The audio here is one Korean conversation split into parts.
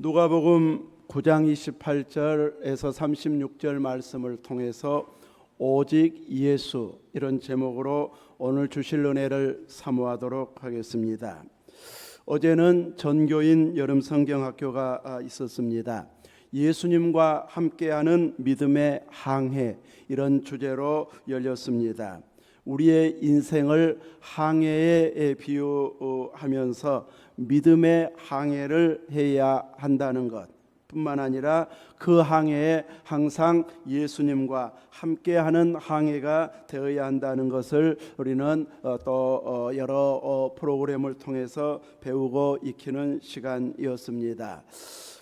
누가복음 9장 28절에서 36절 말씀을 통해서 오직 예수, 이런 제목으로 오늘 주실 은혜를 사모하도록 하겠습니다. 어제는 전교인 여름 성경학교가 있었습니다. 예수님과 함께하는 믿음의 항해, 이런 주제로 열렸습니다. 우리의 인생을 항해에 비유하면서 믿음의 항해를 해야 한다는 것 뿐만 아니라 그 항해에 항상 예수님과 함께하는 항해가 되어야 한다는 것을 우리는 또 여러 프로그램을 통해서 배우고 익히는 시간이었습니다.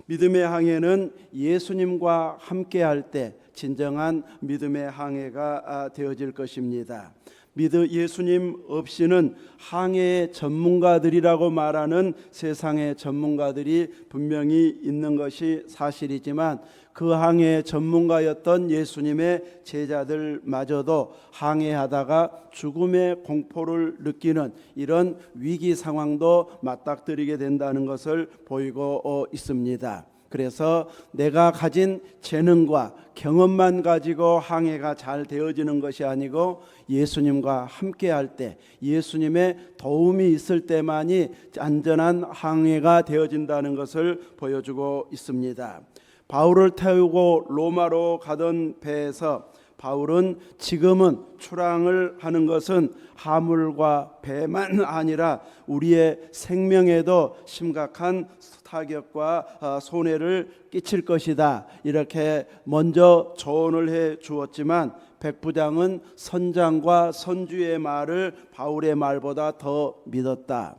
믿음의 항해는 예수님과 함께할 때 진정한 믿음의 항해가 되어질 것입니다. 예수님 없이는 항해의 전문가들이라고 말하는 세상의 전문가들이 분명히 있는 것이 사실이지만, 그 항해의 전문가였던 예수님의 제자들마저도 항해하다가 죽음의 공포를 느끼는 이런 위기 상황도 맞닥뜨리게 된다는 것을 보이고 있습니다. 그래서 내가 가진 재능과 경험만 가지고 항해가 잘 되어지는 것이 아니고, 예수님과 함께할 때, 예수님의 도움이 있을 때만이 안전한 항해가 되어진다는 것을 보여주고 있습니다. 바울을 태우고 로마로 가던 배에서 바울은 지금은 출항을 하는 것은 화물과 배만 아니라 우리의 생명에도 심각한 타격과 손해를 끼칠 것이다, 이렇게 먼저 조언을 해 주었지만, 백부장은 선장과 선주의 말을 바울의 말보다 더 믿었다.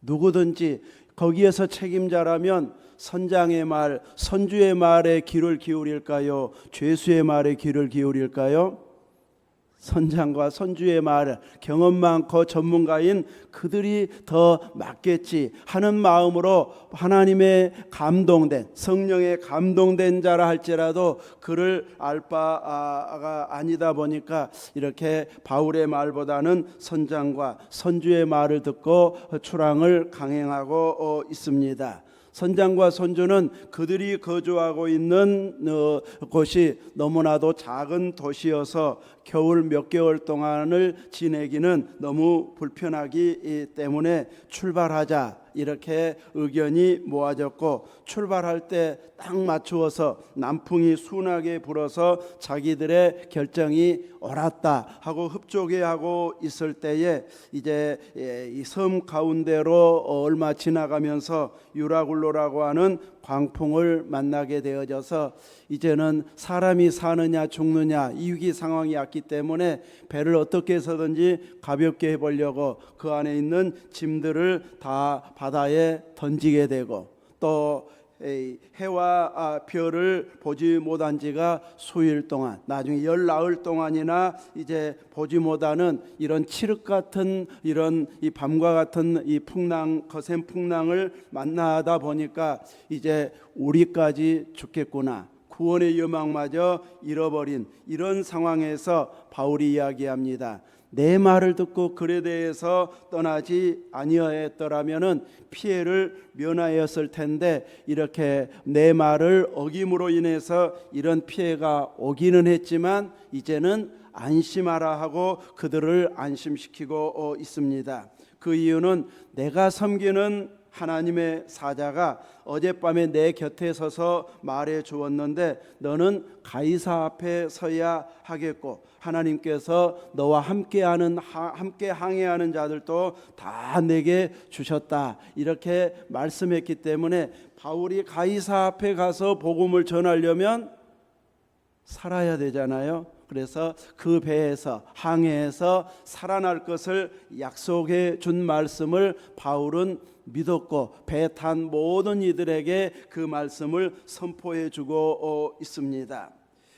누구든지 거기에서 책임자라면 선장의 말, 선주의 말에 귀를 기울일까요? 죄수의 말에 귀를 기울일까요? 선장과 선주의 말, 경험 많고 전문가인 그들이 더 맞겠지 하는 마음으로 하나님의 감동된, 성령의 감동된 자라 할지라도 그를 알 바가 아니다 보니까 이렇게 바울의 말보다는 선장과 선주의 말을 듣고 출항을 강행하고 있습니다. 선장과 선주는 그들이 거주하고 있는 곳이 너무나도 작은 도시여서 겨울 몇 개월 동안을 지내기는 너무 불편하기 때문에 출발하자, 이렇게 의견이 모아졌고, 출발할 때 딱 맞추어서 남풍이 순하게 불어서 자기들의 결정이 옳았다 하고 흡족해하고 있을 때에 이제 이 섬 가운데로 얼마 지나가면서 유라굴로라고 하는 광풍을 만나게 되어져서 이제는 사람이 사느냐 죽느냐 이 위기 상황이 왔기 때문에 배를 어떻게 해서든지 가볍게 해보려고 그 안에 있는 짐들을 다 바다에 던지게 되고, 또 해와 별을 보지 못한 지가 수일 동안, 나중에 열 나흘 동안이나 이제 보지 못하는 이런 칠흑 같은 이런 이 밤과 같은 이 풍랑, 거센 풍랑을 만나다 보니까 이제 우리까지 죽겠구나, 구원의 여망마저 잃어버린 이런 상황에서 바울이 이야기합니다. 내 말을 듣고 글에 대해서 떠나지 아니하였더라면은 피해를 면하였을 텐데, 이렇게 내 말을 어김으로 인해서 이런 피해가 오기는 했지만 이제는 안심하라 하고 그들을 안심시키고 있습니다. 그 이유는 내가 섬기는 하나님의 사자가 어젯밤에 내 곁에 서서 말해 주었는데, 너는 가이사 앞에 서야 하겠고 하나님께서 너와 함께 항해하는 자들도 다 내게 주셨다, 이렇게 말씀했기 때문에 바울이 가이사 앞에 가서 복음을 전하려면 살아야 되잖아요. 그래서 그 배에서, 항해에서 살아날 것을 약속해 준 말씀을 바울은 믿었고, 배 탄 모든 이들에게 그 말씀을 선포해 주고 있습니다.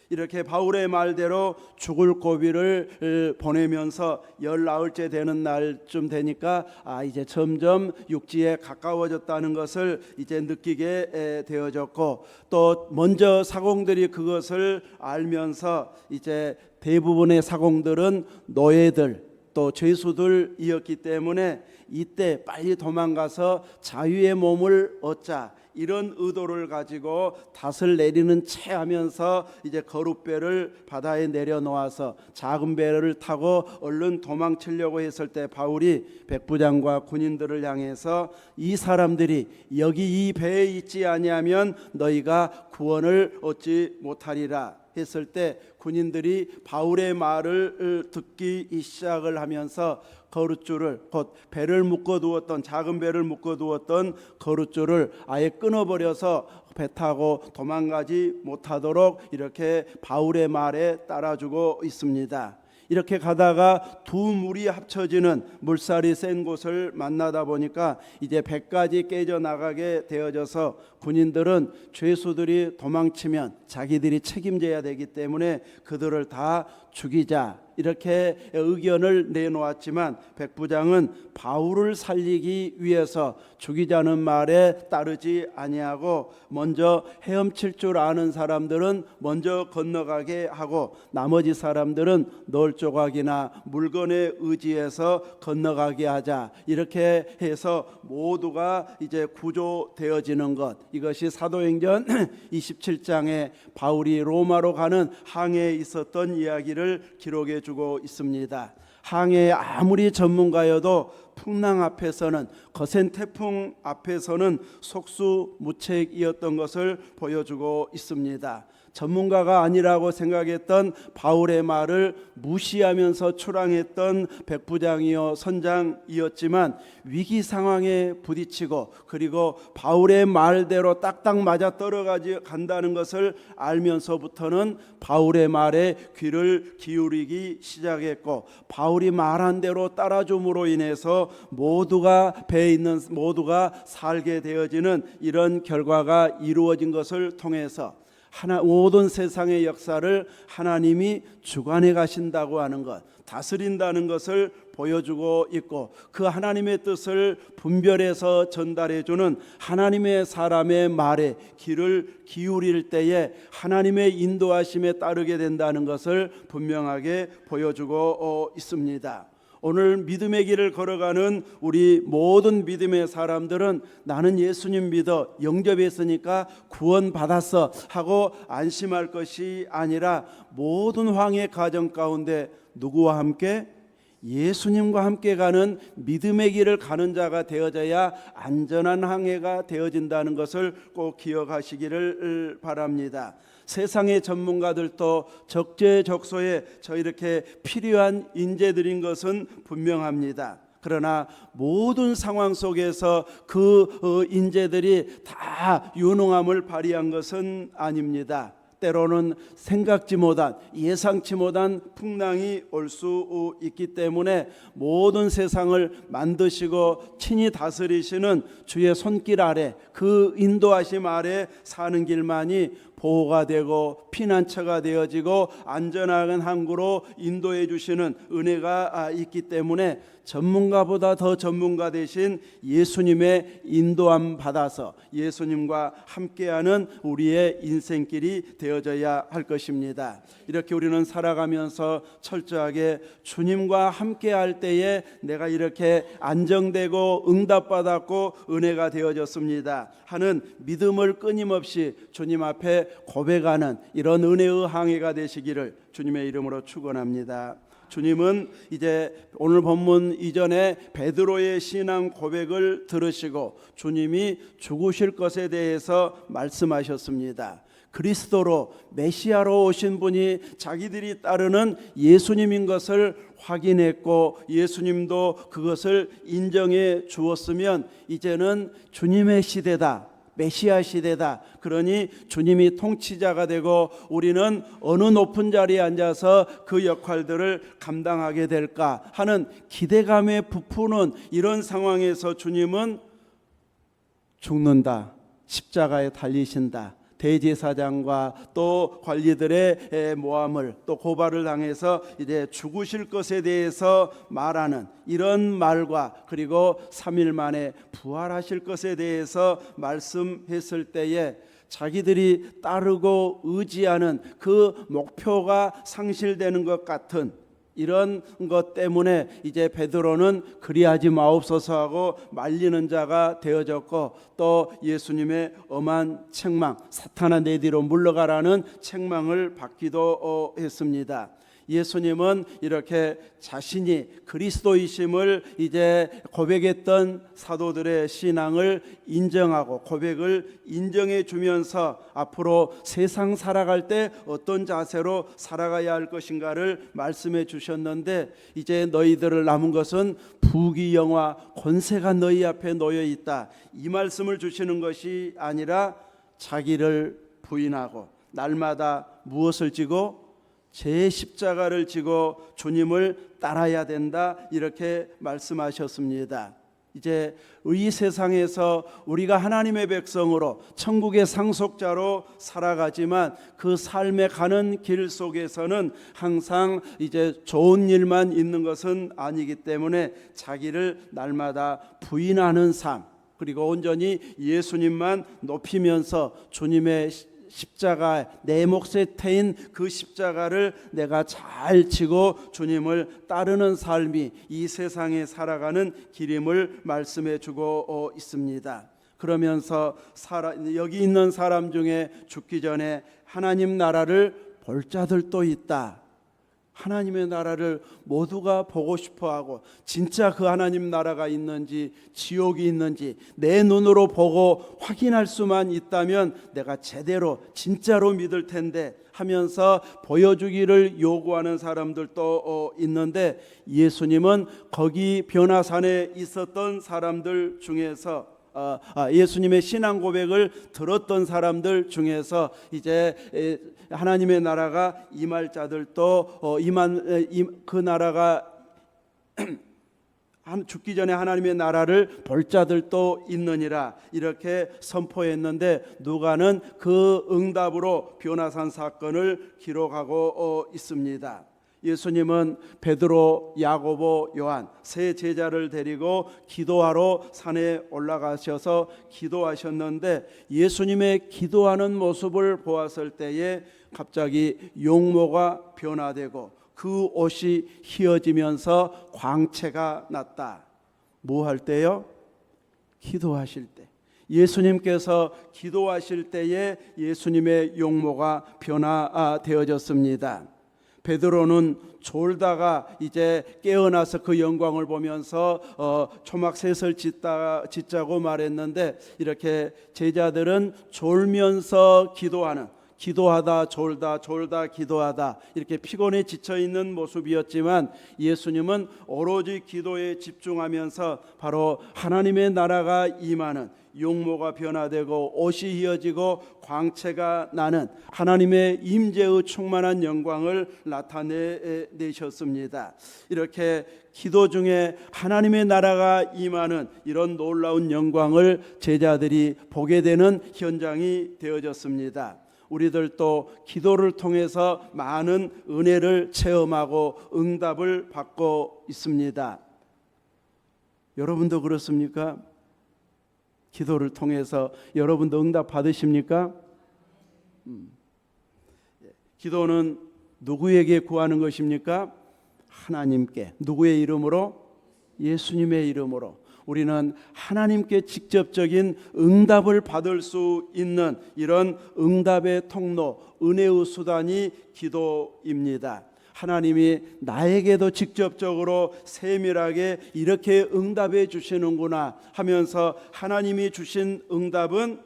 이렇게 바울의 말대로 죽을 고비를 보내면서 열 나흘째 되는 날쯤 되니까 이제 점점 육지에 가까워졌다는 것을 이제 느끼게 되어졌고, 또 먼저 사공들이 그것을 알면서 이제 대부분의 사공들은 노예들 또 죄수들이었기 때문에 이때 빨리 도망가서 자유의 몸을 얻자, 이런 의도를 가지고 닷을 내리는 채 하면서 이제 거룻배를 바다에 내려놓아서 작은 배를 타고 얼른 도망치려고 했을 때 바울이 백부장과 군인들을 향해서 이 사람들이 여기 이 배에 있지 아니하면 너희가 구원을 얻지 못하리라 했을 때 군인들이 바울의 말을 듣기 시작을 하면서 거룻줄을, 곧 배를 묶어두었던, 작은 배를 묶어두었던 거룻줄을 아예 끊어버려서 배 타고 도망가지 못하도록 이렇게 바울의 말에 따라주고 있습니다. 이렇게 가다가 두 물이 합쳐지는 물살이 센 곳을 만나다 보니까 이제 배까지 깨져나가게 되어져서 군인들은 죄수들이 도망치면 자기들이 책임져야 되기 때문에 그들을 다 죽이자, 이렇게 의견을 내놓았지만 백부장은 바울을 살리기 위해서 죽이자는 말에 따르지 아니하고 먼저 헤엄칠 줄 아는 사람들은 먼저 건너가게 하고 나머지 사람들은 널 조각이나 물건에 의지해서 건너가게 하자, 이렇게 해서 모두가 이제 구조되어지는 것, 이것이 사도행전 27장에 바울이 로마로 가는 항해에 있었던 이야기를 기록해 주고 있습니다. 항해에 아무리 전문가여도 풍랑 앞에서는, 거센 태풍 앞에서는 속수무책이었던 것을 보여주고 있습니다. 전문가가 아니라고 생각했던 바울의 말을 무시하면서 출항했던 백부장이요 선장이었지만 위기 상황에 부딪히고 그리고 바울의 말대로 딱딱 맞아 떨어간다는 것을 알면서부터는 바울의 말에 귀를 기울이기 시작했고, 바울이 말한 대로 따라줌으로 인해서 모두가 배에 있는 모두가 살게 되어지는 이런 결과가 이루어진 것을 통해서 모든 세상의 역사를 하나님이 주관해 가신다고 하는 것, 다스린다는 것을 보여주고 있고, 그 하나님의 뜻을 분별해서 전달해 주는 하나님의 사람의 말에 귀를 기울일 때에 하나님의 인도하심에 따르게 된다는 것을 분명하게 보여주고 있습니다. 오늘 믿음의 길을 걸어가는 우리 모든 믿음의 사람들은 나는 예수님 믿어 영접했으니까 구원받았어 하고 안심할 것이 아니라 모든 황해 가정 가운데 누구와 함께? 예수님과 함께 가는 믿음의 길을 가는 자가 되어져야 안전한 항해가 되어진다는 것을 꼭 기억하시기를 바랍니다. 세상의 전문가들도 적재적소에 저 이렇게 필요한 인재들인 것은 분명합니다. 그러나 모든 상황 속에서 그 인재들이 다 유능함을 발휘한 것은 아닙니다. 때로는 생각지 못한, 예상치 못한 풍랑이 올 수 있기 때문에 모든 세상을 만드시고 친히 다스리시는 주의 손길 아래, 그 인도하심 아래 사는 길만이 보호가 되고 피난처가 되어지고 안전한 항구로 인도해 주시는 은혜가 있기 때문에 전문가보다 더 전문가 되신 예수님의 인도함 받아서 예수님과 함께하는 우리의 인생길이 되어져야 할 것입니다. 이렇게 우리는 살아가면서 철저하게 주님과 함께할 때에 내가 이렇게 안정되고 응답받았고 은혜가 되어졌습니다 하는 믿음을 끊임없이 주님 앞에 고백하는 이런 은혜의 항해가 되시기를 주님의 이름으로 축원합니다. 주님은 이제 오늘 본문 이전에 베드로의 신앙 고백을 들으시고 주님이 죽으실 것에 대해서 말씀하셨습니다. 그리스도로 메시아로 오신 분이 자기들이 따르는 예수님인 것을 확인했고 예수님도 그것을 인정해 주었으면 이제는 주님의 시대다, 메시아 시대다. 그러니 주님이 통치자가 되고 우리는 어느 높은 자리에 앉아서 그 역할들을 감당하게 될까 하는 기대감에 부푸는 이런 상황에서 주님은 죽는다, 십자가에 달리신다, 대제사장과 또 관리들의 모함을 또 고발을 당해서 이제 죽으실 것에 대해서 말하는 이런 말과 그리고 3일 만에 부활하실 것에 대해서 말씀했을 때에 자기들이 따르고 의지하는 그 목표가 상실되는 것 같은 이런 것 때문에 이제 베드로는 그리하지 마옵소서 하고 말리는 자가 되어졌고, 또 예수님의 엄한 책망, 사탄아 내 뒤로 물러가라는 책망을 받기도 했습니다. 예수님은 이렇게 자신이 그리스도이심을 이제 고백했던 사도들의 신앙을 인정하고 고백을 인정해 주면서 앞으로 세상 살아갈 때 어떤 자세로 살아가야 할 것인가를 말씀해 주셨는데, 이제 너희들을 남은 것은 부귀영화 권세가 너희 앞에 놓여 있다, 이 말씀을 주시는 것이 아니라 자기를 부인하고 날마다 무엇을 지고 제 십자가를 지고 주님을 따라야 된다, 이렇게 말씀하셨습니다. 이제 이 세상에서 우리가 하나님의 백성으로 천국의 상속자로 살아가지만 그 삶에 가는 길 속에서는 항상 이제 좋은 일만 있는 것은 아니기 때문에 자기를 날마다 부인하는 삶, 그리고 온전히 예수님만 높이면서 주님의 십자가, 내 몫에 태인 그 십자가를 내가 잘 지고 주님을 따르는 삶이 이 세상에 살아가는 길임을 말씀해 주고 있습니다. 그러면서 여기 있는 사람 중에 죽기 전에 하나님 나라를 볼 자들도 있다. 하나님의 나라를 모두가 보고 싶어하고, 진짜 그 하나님 나라가 있는지 지옥이 있는지 내 눈으로 보고 확인할 수만 있다면 내가 제대로 진짜로 믿을 텐데 하면서 보여주기를 요구하는 사람들도 있는데, 예수님은 거기 변화산에 있었던 사람들 중에서 예수님의 신앙 고백을 들었던 사람들 중에서 이제 하나님의 나라가 임할 자들도 그 나라가 죽기 전에 하나님의 나라를 볼 자들도 있느니라, 이렇게 선포했는데, 누가는 그 응답으로 변화산 사건을 기록하고 있습니다. 예수님은 베드로, 야고보, 요한 세 제자를 데리고 기도하러 산에 올라가셔서 기도하셨는데, 예수님의 기도하는 모습을 보았을 때에 갑자기 용모가 변화되고 그 옷이 휘어지면서 광채가 났다. 뭐 할 때요? 기도하실 때. 예수님께서 기도하실 때에 예수님의 용모가 변화되어졌습니다. 베드로는 졸다가 이제 깨어나서 그 영광을 보면서 초막셋을 짓자고 말했는데, 이렇게 제자들은 졸면서 기도하다 졸다 기도하다, 이렇게 피곤해 지쳐있는 모습이었지만 예수님은 오로지 기도에 집중하면서 바로 하나님의 나라가 임하는, 용모가 변화되고 옷이 휘어지고 광채가 나는 하나님의 임재의 충만한 영광을 나타내셨습니다. 이렇게 기도 중에 하나님의 나라가 임하는 이런 놀라운 영광을 제자들이 보게 되는 현장이 되어졌습니다. 우리들도 기도를 통해서 많은 은혜를 체험하고 응답을 받고 있습니다. 여러분도 그렇습니까? 기도를 통해서 여러분도 응답 받으십니까? 기도는 누구에게 구하는 것입니까? 하나님께. 누구의 이름으로? 예수님의 이름으로. 우리는 하나님께 직접적인 응답을 받을 수 있는 이런 응답의 통로, 은혜의 수단이 기도입니다. 하나님이 나에게도 직접적으로 세밀하게 이렇게 응답해 주시는구나 하면서 하나님이 주신 응답은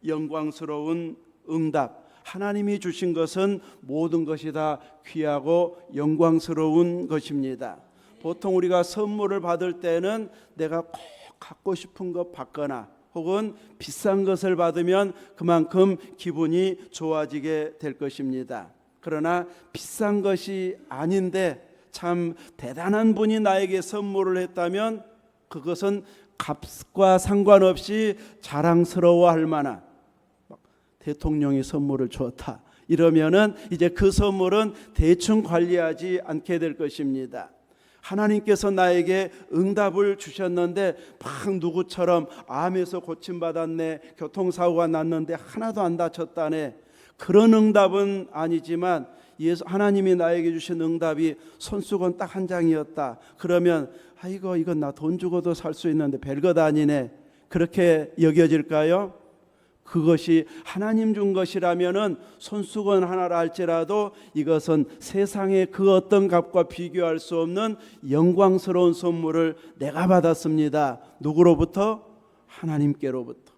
영광스러운 응답. 하나님이 주신 것은 모든 것이 다 귀하고 영광스러운 것입니다. 보통 우리가 선물을 받을 때는 내가 꼭 갖고 싶은 것 받거나 혹은 비싼 것을 받으면 그만큼 기분이 좋아지게 될 것입니다. 그러나 비싼 것이 아닌데 참 대단한 분이 나에게 선물을 했다면 그것은 값과 상관없이 자랑스러워할 만한, 대통령이 선물을 줬다 이러면은 이제 그 선물은 대충 관리하지 않게 될 것입니다. 하나님께서 나에게 응답을 주셨는데 막 누구처럼 암에서 고침받았네, 교통사고가 났는데 하나도 안 다쳤다네, 그런 응답은 아니지만 하나님이 나에게 주신 응답이 손수건 딱 한 장이었다. 그러면 아이고 이건 나 돈 주고도 살 수 있는데 별것 아니네. 그렇게 여겨질까요? 그것이 하나님 준 것이라면은 손수건 하나라 할지라도 이것은 세상의 그 어떤 값과 비교할 수 없는 영광스러운 선물을 내가 받았습니다. 누구로부터? 하나님께로부터.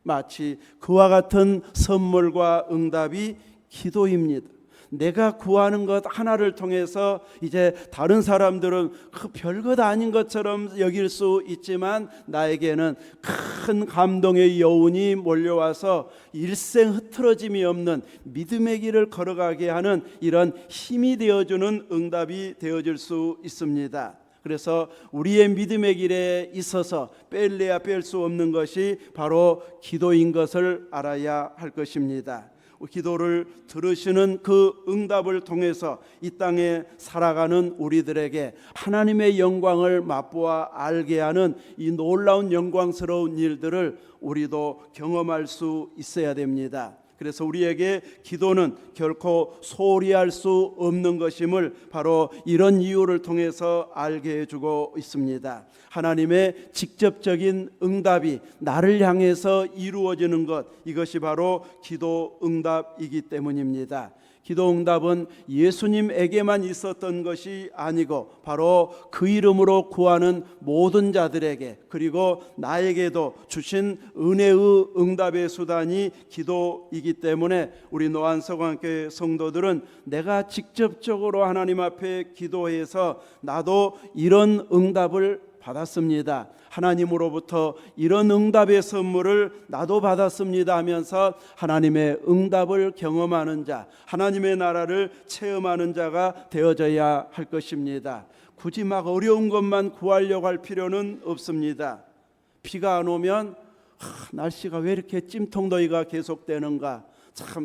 마치 그와 같은 선물과 응답이 기도입니다. 내가 구하는 것 하나를 통해서 이제 다른 사람들은 그 별것 아닌 것처럼 여길 수 있지만 나에게는 큰 감동의 여운이 몰려와서 일생 흐트러짐이 없는 믿음의 길을 걸어가게 하는 이런 힘이 되어주는 응답이 되어줄 수 있습니다. 그래서 우리의 믿음의 길에 있어서 뺄래야 뺄 수 없는 것이 바로 기도인 것을 알아야 할 것입니다. 기도를 들으시는 그 응답을 통해서 이 땅에 살아가는 우리들에게 하나님의 영광을 맛보아 알게 하는 이 놀라운 영광스러운 일들을 우리도 경험할 수 있어야 됩니다. 그래서 우리에게 기도는 결코 소홀히 할 수 없는 것임을 바로 이런 이유를 통해서 알게 해주고 있습니다. 하나님의 직접적인 응답이 나를 향해서 이루어지는 것, 이것이 바로 기도 응답이기 때문입니다. 기도 응답은 예수님에게만 있었던 것이 아니고 바로 그 이름으로 구하는 모든 자들에게, 그리고 나에게도 주신 은혜의 응답의 수단이 기도이기 때문에 우리 노안서관교회 성도들은 내가 직접적으로 하나님 앞에 기도해서 나도 이런 응답을 받았습니다. 하나님으로부터 이런 응답의 선물을 나도 받았습니다 하면서 하나님의 응답을 경험하는 자, 하나님의 나라를 체험하는 자가 되어져야 할 것입니다. 굳이 막 어려운 것만 구하려고 할 필요는 없습니다. 비가 안 오면 날씨가 왜 이렇게 찜통더위가 계속되는가, 참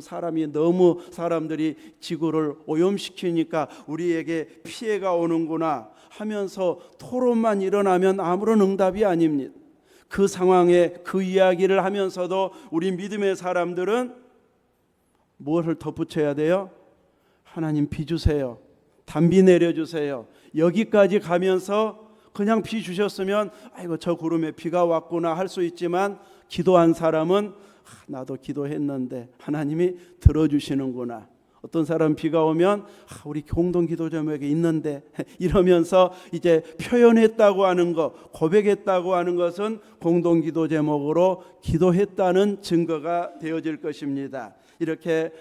사람들이 지구를 오염시키니까 우리에게 피해가 오는구나 하면서 토론만 일어나면 아무런 응답이 아닙니다. 그 상황에 그 이야기를 하면서도 우리 믿음의 사람들은 무엇을 덧붙여야 돼요? 하나님 비 주세요. 단비 내려주세요. 여기까지 가면서 그냥 비 주셨으면 아이고 저 구름에 비가 왔구나 할 수 있지만, 기도한 사람은 나도 기도했는데 하나님이 들어주시는구나. 어떤 사람 비가 오면 우리 공동 기도 제목에 있는데 이러면서 이제 표현했다고 하는 것, 고백했다고 하는 것은 공동 기도 제목으로 기도했다는 증거가 되어질 것입니다. 이렇게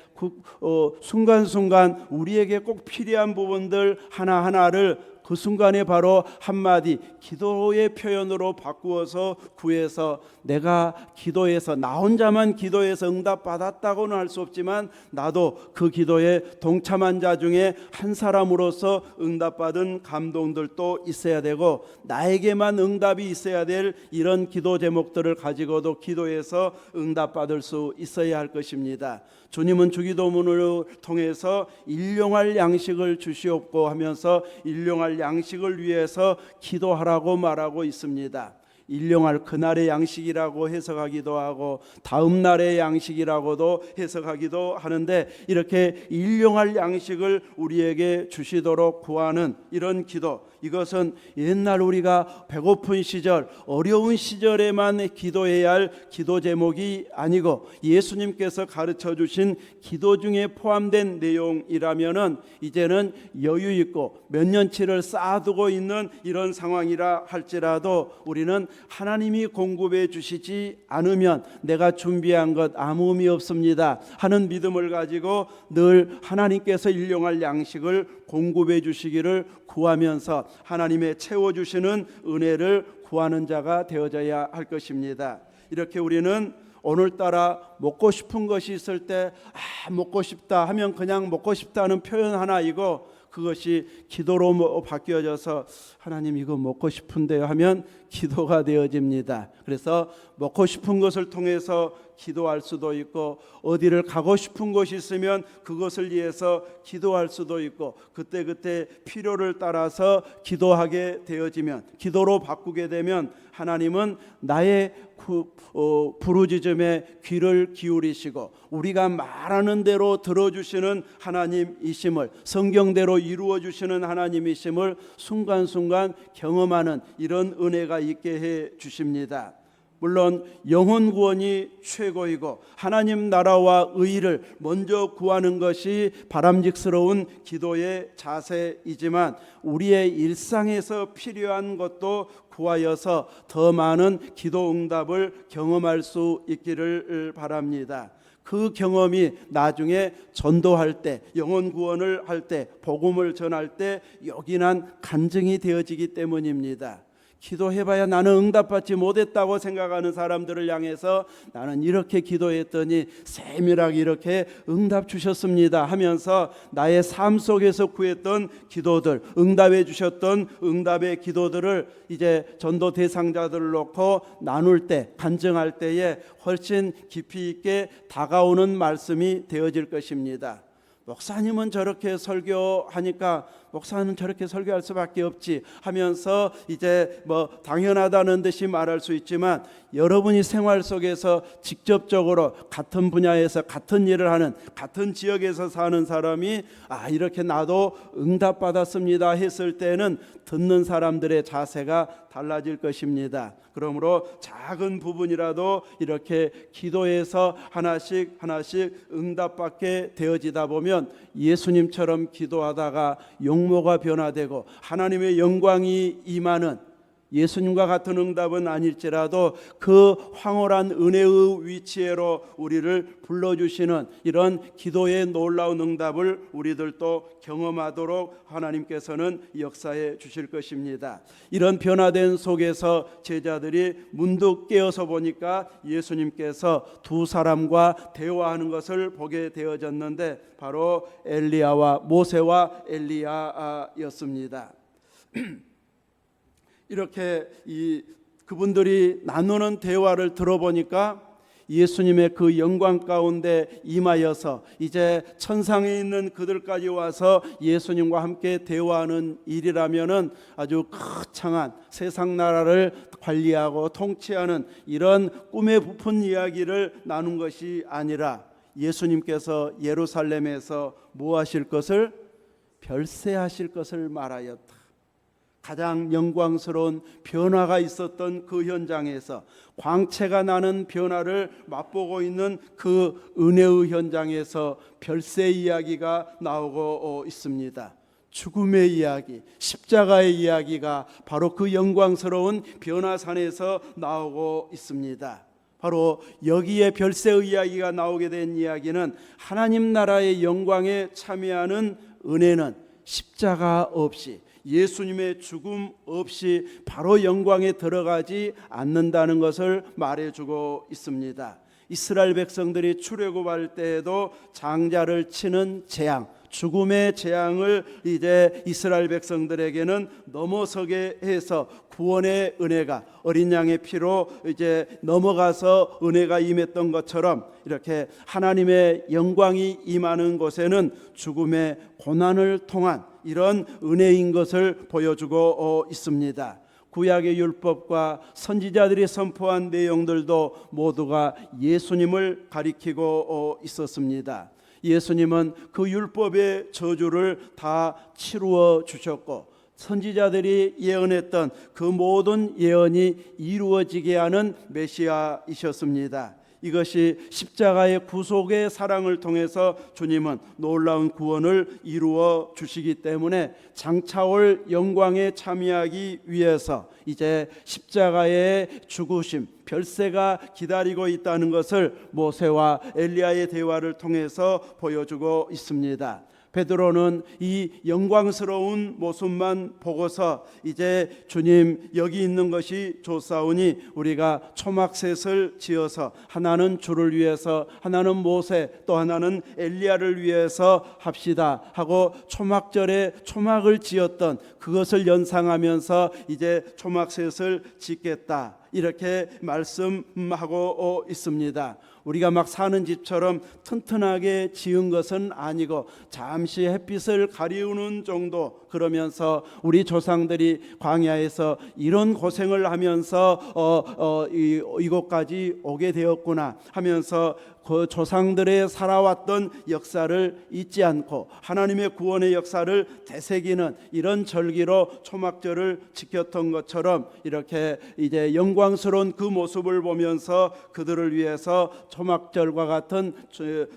순간순간 우리에게 꼭 필요한 부분들 하나하나를 그 순간에 바로 한마디 기도의 표현으로 바꾸어서 구해서, 내가 기도해서 나 혼자만 기도해서 응답받았다고는 할 수 없지만 나도 그 기도에 동참한 자 중에 한 사람으로서 응답받은 감동들도 있어야 되고, 나에게만 응답이 있어야 될 이런 기도 제목들을 가지고도 기도해서 응답받을 수 있어야 할 것입니다. 주님은 주기도문을 통해서 일용할 양식을 주시옵고 하면서 일용할 양식을 위해서 기도하라고 말하고 있습니다. 일용할 그날의 양식이라고 해석하기도 하고 다음 날의 양식이라고도 해석하기도 하는데, 이렇게 일용할 양식을 우리에게 주시도록 구하는 이런 기도, 이것은 옛날 우리가 배고픈 시절, 어려운 시절에만 기도해야 할 기도 제목이 아니고 예수님께서 가르쳐 주신 기도 중에 포함된 내용이라면은 이제는 여유 있고 몇 년치를 쌓아두고 있는 이런 상황이라 할지라도 우리는 하나님이 공급해 주시지 않으면 내가 준비한 것 아무 의미 없습니다 하는 믿음을 가지고 늘 하나님께서 일용할 양식을 공급해 주시기를 구하면서 하나님의 채워주시는 은혜를 구하는 자가 되어져야 할 것입니다. 이렇게 우리는 오늘따라 먹고 싶은 것이 있을 때 먹고 싶다 하면 그냥 먹고 싶다는 표현 하나이고, 그것이 기도로 바뀌어져서 하나님 이거 먹고 싶은데요 하면 기도가 되어집니다. 그래서 먹고 싶은 것을 통해서 기도할 수도 있고, 어디를 가고 싶은 곳이 있으면 그것을 위해서 기도할 수도 있고, 그때그때 필요를 따라서 기도하게 되어지면, 기도로 바꾸게 되면 하나님은 나의 부르짖음에 귀를 기울이시고 우리가 말하는 대로 들어주시는 하나님이심을, 성경대로 이루어주시는 하나님이심을 순간순간 경험하는 이런 은혜가 있게 해 주십니다. 물론 영혼 구원이 최고이고 하나님 나라와 의를 먼저 구하는 것이 바람직스러운 기도의 자세이지만, 우리의 일상에서 필요한 것도 구하여서 더 많은 기도 응답을 경험할 수 있기를 바랍니다. 그 경험이 나중에 전도할 때, 영혼 구원을 할 때, 복음을 전할 때 요긴한 간증이 되어지기 때문입니다. 기도해봐야 나는 응답받지 못했다고 생각하는 사람들을 향해서 나는 이렇게 기도했더니 세밀하게 이렇게 응답 주셨습니다 하면서 나의 삶 속에서 구했던 기도들, 응답해 주셨던 응답의 기도들을 이제 전도 대상자들을 놓고 나눌 때, 간증할 때에 훨씬 깊이 있게 다가오는 말씀이 되어질 것입니다. 목사님은 저렇게 설교하니까 목사는 저렇게 설교할 수밖에 없지 하면서 이제 당연하다는 듯이 말할 수 있지만, 여러분이 생활 속에서 직접적으로 같은 분야에서 같은 일을 하는, 같은 지역에서 사는 사람이 이렇게 나도 응답받았습니다 했을 때는 듣는 사람들의 자세가 달라질 것입니다. 그러므로 작은 부분이라도 이렇게 기도해서 하나씩 응답받게 되어지다 보면 예수님처럼 기도하다가 용모가 변화되고 하나님의 영광이 임하는, 예수님과 같은 응답은 아닐지라도 그 황홀한 은혜의 위치에로 우리를 불러주시는 이런 기도의 놀라운 응답을 우리들도 경험하도록 하나님께서는 역사해 주실 것입니다. 이런 변화된 속에서 제자들이 문득 깨어서 보니까 예수님께서 두 사람과 대화하는 것을 보게 되어졌는데, 바로 엘리야와 모세와 엘리야였습니다. 이렇게 그분들이 나누는 대화를 들어보니까 예수님의 그 영광 가운데 임하여서 이제 천상에 있는 그들까지 와서 예수님과 함께 대화하는 일이라면은 아주 거창한 세상 나라를 관리하고 통치하는 이런 꿈에 부푼 이야기를 나눈 것이 아니라, 예수님께서 예루살렘에서 뭐 하실 것을? 별세하실 것을 말하였다. 가장 영광스러운 변화가 있었던 그 현장에서, 광채가 나는 변화를 맛보고 있는 그 은혜의 현장에서 별세 이야기가 나오고 있습니다. 죽음의 이야기, 십자가의 이야기가 바로 그 영광스러운 변화산에서 나오고 있습니다. 바로 여기에 별세의 이야기가 나오게 된 이야기는, 하나님 나라의 영광에 참여하는 은혜는 십자가 없이, 예수님의 죽음 없이 바로 영광에 들어가지 않는다는 것을 말해주고 있습니다. 이스라엘 백성들이 출애굽할 때에도 장자를 치는 재앙, 죽음의 재앙을 이제 이스라엘 백성들에게는 넘어서게 해서 구원의 은혜가 어린 양의 피로 이제 넘어가서 은혜가 임했던 것처럼, 이렇게 하나님의 영광이 임하는 곳에는 죽음의 고난을 통한 이런 은혜인 것을 보여주고 있습니다. 구약의 율법과 선지자들이 선포한 내용들도 모두가 예수님을 가리키고 있었습니다. 예수님은 그 율법의 저주를 다 치루어 주셨고, 선지자들이 예언했던 그 모든 예언이 이루어지게 하는 메시아이셨습니다. 이것이 십자가의 구속의 사랑을 통해서 주님은 놀라운 구원을 이루어 주시기 때문에 장차올 영광에 참여하기 위해서 이제 십자가의 죽으심, 별세가 기다리고 있다는 것을 모세와 엘리야의 대화를 통해서 보여주고 있습니다. 베드로는 이 영광스러운 모습만 보고서 이제 주님 여기 있는 것이 좋사오니 우리가 초막셋을 지어서 하나는 주를 위해서, 하나는 모세, 또 하나는 엘리야를 위해서 합시다 하고 초막절에 초막을 지었던 그것을 연상하면서 이제 초막셋을 짓겠다, 이렇게 말씀하고 있습니다. 우리가 막 사는 집처럼 튼튼하게 지은 것은 아니고 잠시 햇빛을 가리우는 정도, 그러면서 우리 조상들이 광야에서 이런 고생을 하면서 이곳까지 오게 되었구나 하면서 그 조상들의 살아왔던 역사를 잊지 않고 하나님의 구원의 역사를 되새기는 이런 절기로 초막절을 지켰던 것처럼 이렇게 이제 영광스러운 그 모습을 보면서 그들을 위해서 초막절과 같은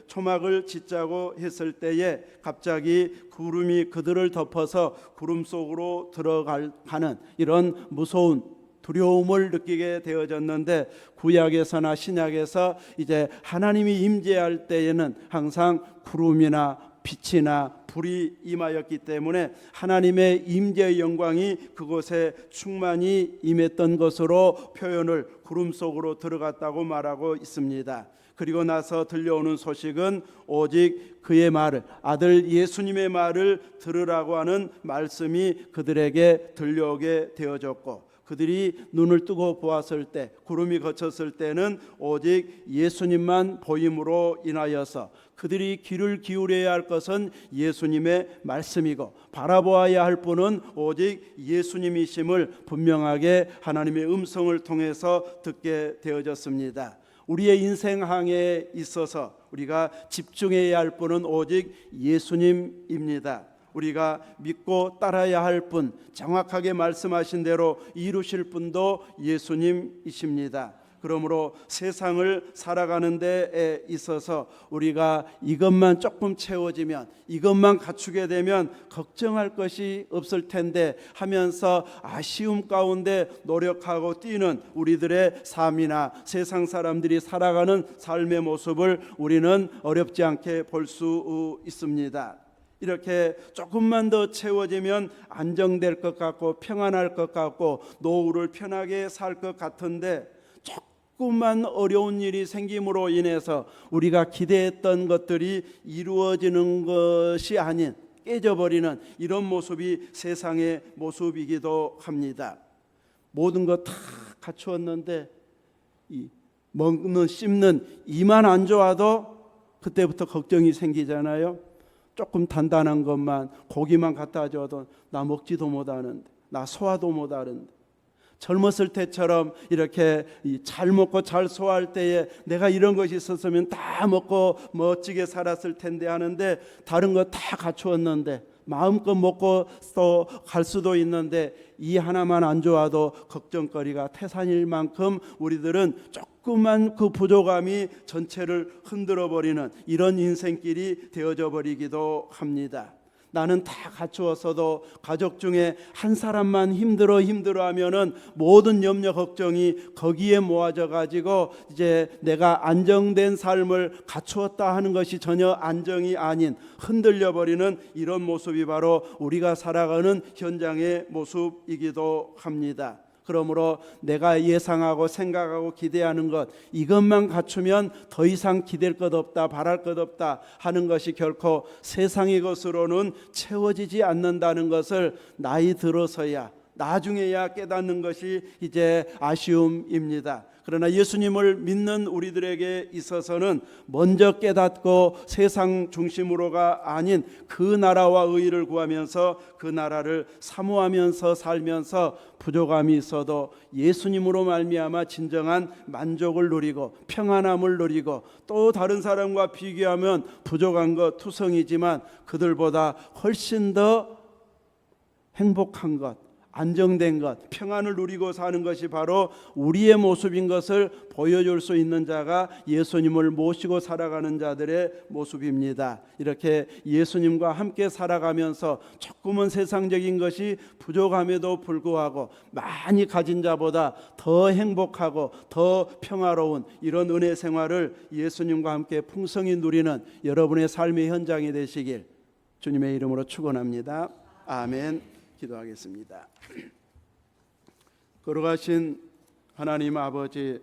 초막을 짓자고 했을 때에 갑자기 구름이 그들을 덮어서 구름 속으로 들어가는 이런 무서운 두려움을 느끼게 되어졌는데, 구약에서나 신약에서 이제 하나님이 임재할 때에는 항상 구름이나 빛이나 불이 임하였기 때문에 하나님의 임재의 영광이 그곳에 충만히 임했던 것으로 표현을 구름 속으로 들어갔다고 말하고 있습니다. 그리고 나서 들려오는 소식은 오직 그의 말을, 아들 예수님의 말을 들으라고 하는 말씀이 그들에게 들려오게 되어졌고, 그들이 눈을 뜨고 보았을 때, 구름이 걷혔을 때는 오직 예수님만 보임으로 인하여서 그들이 귀를 기울여야 할 것은 예수님의 말씀이고 바라보아야 할 분은 오직 예수님이심을 분명하게 하나님의 음성을 통해서 듣게 되어졌습니다. 우리의 인생항에 있어서 우리가 집중해야 할 분은 오직 예수님입니다. 우리가 믿고 따라야 할 분, 정확하게 말씀하신 대로 이루실 분도 예수님이십니다. 그러므로 세상을 살아가는 데 있어서 우리가 이것만 조금 채워지면, 이것만 갖추게 되면 걱정할 것이 없을 텐데 하면서 아쉬움 가운데 노력하고 뛰는 우리들의 삶이나 세상 사람들이 살아가는 삶의 모습을 우리는 어렵지 않게 볼 수 있습니다. 이렇게 조금만 더 채워지면 안정될 것 같고 평안할 것 같고 노후를 편하게 살 것 같은데, 조금만 어려운 일이 생김으로 인해서 우리가 기대했던 것들이 이루어지는 것이 아닌 깨져버리는 이런 모습이 세상의 모습이기도 합니다. 모든 것 다 갖추었는데 먹는 씹는 이만 안 좋아도 그때부터 걱정이 생기잖아요. 조금 단단한 것만, 고기만 갖다 줘도 나 먹지도 못하는데, 나 소화도 못하는데, 젊었을 때처럼 이렇게 잘 먹고 잘 소화할 때에 내가 이런 것이 있었으면 다 먹고 멋지게 살았을 텐데 하는데, 다른 거 다 갖추었는데 마음껏 먹고 또 갈 수도 있는데 이 하나만 안 좋아도 걱정거리가 태산일 만큼 우리들은 조금만 그 부족함이 전체를 흔들어 버리는 이런 인생길이 되어져 버리기도 합니다. 나는 다 갖추었어도 가족 중에 한 사람만 힘들어하면은 모든 염려 걱정이 거기에 모아져 가지고 이제 내가 안정된 삶을 갖추었다 하는 것이 전혀 안정이 아닌 흔들려 버리는 이런 모습이 바로 우리가 살아가는 현장의 모습이기도 합니다. 그러므로 내가 예상하고 생각하고 기대하는 것, 이것만 갖추면 더 이상 기댈 것 없다, 바랄 것 없다 하는 것이 결코 세상의 것으로는 채워지지 않는다는 것을 나이 들어서야, 나중에야 깨닫는 것이 이제 아쉬움입니다. 그러나 예수님을 믿는 우리들에게 있어서는 먼저 깨닫고 세상 중심으로가 아닌 그 나라와 의를 구하면서 그 나라를 사모하면서 살면서 부족함이 있어도 예수님으로 말미암아 진정한 만족을 누리고 평안함을 누리고, 또 다른 사람과 비교하면 부족한 것 투성이지만 그들보다 훨씬 더 행복한 것, 안정된 것, 평안을 누리고 사는 것이 바로 우리의 모습인 것을 보여줄 수 있는 자가 예수님을 모시고 살아가는 자들의 모습입니다. 이렇게 예수님과 함께 살아가면서 조금은 세상적인 것이 부족함에도 불구하고 많이 가진 자보다 더 행복하고 더 평화로운 이런 은혜 생활을 예수님과 함께 풍성히 누리는 여러분의 삶의 현장이 되시길 주님의 이름으로 축원합니다. 아멘. 기도하겠습니다. 걸어가신 하나님 아버지,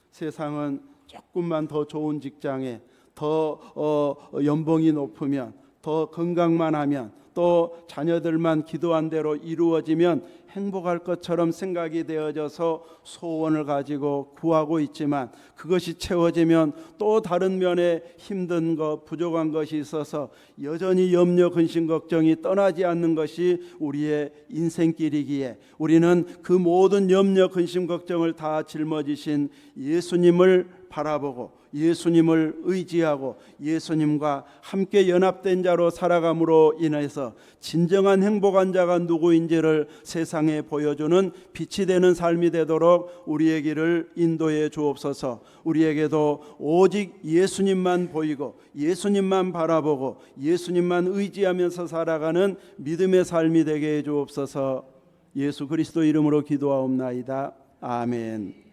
세상은 조금만 더 좋은 직장에, 더 연봉이 높으면, 더 건강만 하면 또 자녀들만 기도한 대로 이루어지면 행복할 것처럼 생각이 되어져서 소원을 가지고 구하고 있지만 그것이 채워지면 또 다른 면에 힘든 것, 부족한 것이 있어서 여전히 염려, 근심, 걱정이 떠나지 않는 것이 우리의 인생길이기에 우리는 그 모든 염려, 근심, 걱정을 다 짊어지신 예수님을 바라보고 예수님을 의지하고 예수님과 함께 연합된 자로 살아감으로 인해서 진정한 행복한 자가 누구인지를 세상에 보여주는 빛이 되는 삶이 되도록 우리의 길을 인도해 주옵소서. 우리에게도 오직 예수님만 보이고 예수님만 바라보고 예수님만 의지하면서 살아가는 믿음의 삶이 되게 해 주옵소서. 예수 그리스도 이름으로 기도하옵나이다. 아멘.